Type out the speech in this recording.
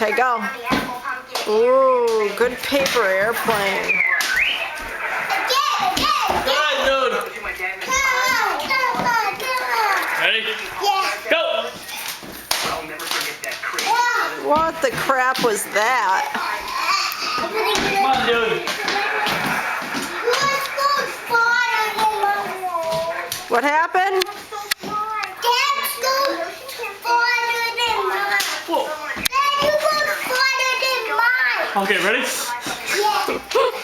Okay, go. Ooh, good paper airplane. Ready? Go! What the crap was that? Come on, dude. What happened? Whoa. Okay, ready? Yeah.